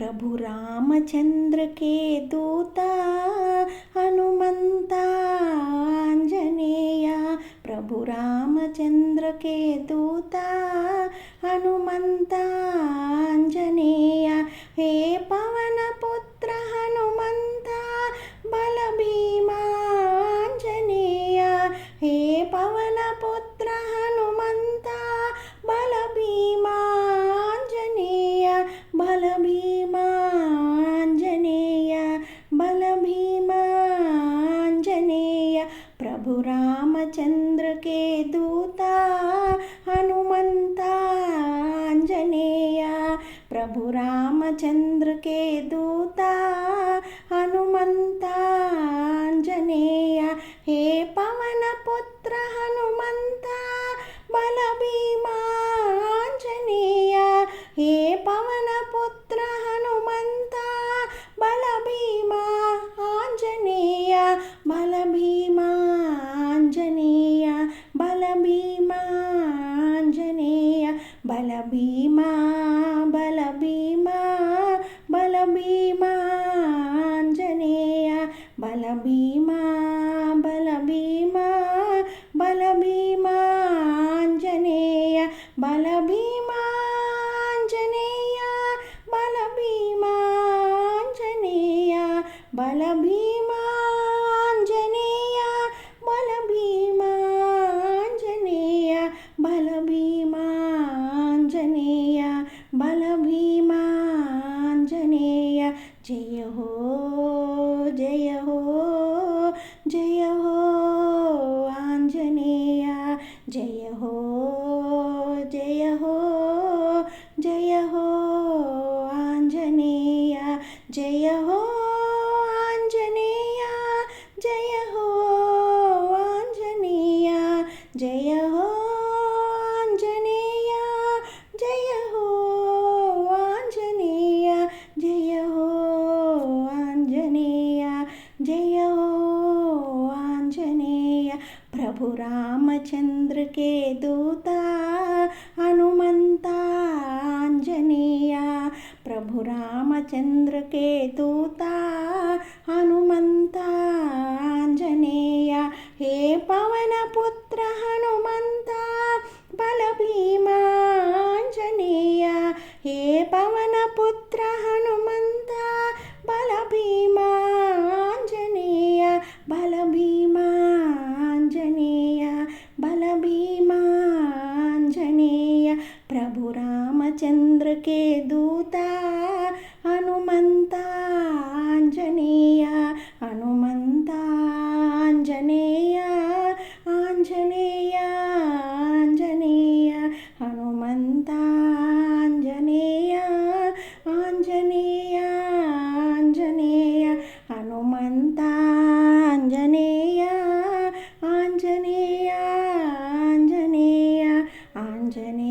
प्रभु रामचंद्र के दूता हनुमंता आंजनेय। प्रभु रामचंद्र के दूता हनुमंता आंजनेय। हे पवन पुत्र हनुमंता बल भीमा आंजनेय। हे पवन पुत्र हनुमंता बल भीमा आंजनेय। बल भीमा आंजनेय। बल भीमा आंजनेय। प्रभु रामचंद्र के दूता हनुमंता आंजनेय। प्रभु रामचंद्र के दूता हनुमंता आंजनेय। हे पवन पुत्र हनुमंता बल भीमा आंजनेय। हे पवन पुत्र हनुमंता बल भीमा आंजनेय। बल भीमा आंजनेय। बल भीमा आंजनेय। बल भीमा बल भीमा बल भीमा आंजनेय। बल भीमा बल भीमा बल भीमा आंजनेय। बल भीमा आंजनेय। बल भीमा आंजनेय। बल भीमा आंजनेय। बल भीमा आंजनेय। बल भीमा आंजनेय। बल भीमा आंजनेय। जय हो जय हो जय हो आंजनेय। जय हो जय हो जय हो आंजनेय। जय हो आंजनेय। जय हो आंजनेय। जय हो आंजनेय। जय हो आंजनेय। जय हो आंजनेय। जय हो आंजनेय। प्रभु रामचंद्र के दूता हनुमंता आंजनेय। प्रभु रामचंद्र के दूता हनुमंता आंजनेय। हे पवन पुत्र हनुमंता बल भीमा आंजनेय। हे पवन पुत्र हनुमंता बल भीमा आंजनेय। बल भीमा आंजनेय। बल भीमा आंजनेय। प्रभु रामचंद्र के दूता हनुमंता आंजनेय। हनुमंता आंजनेय। आंजनेय आंजनेय। हनुमंता आंजनेय। आंजनेय आंजनेय। हनुमंता आंजनेय। आंजनेय आंजनेय। आंजनेय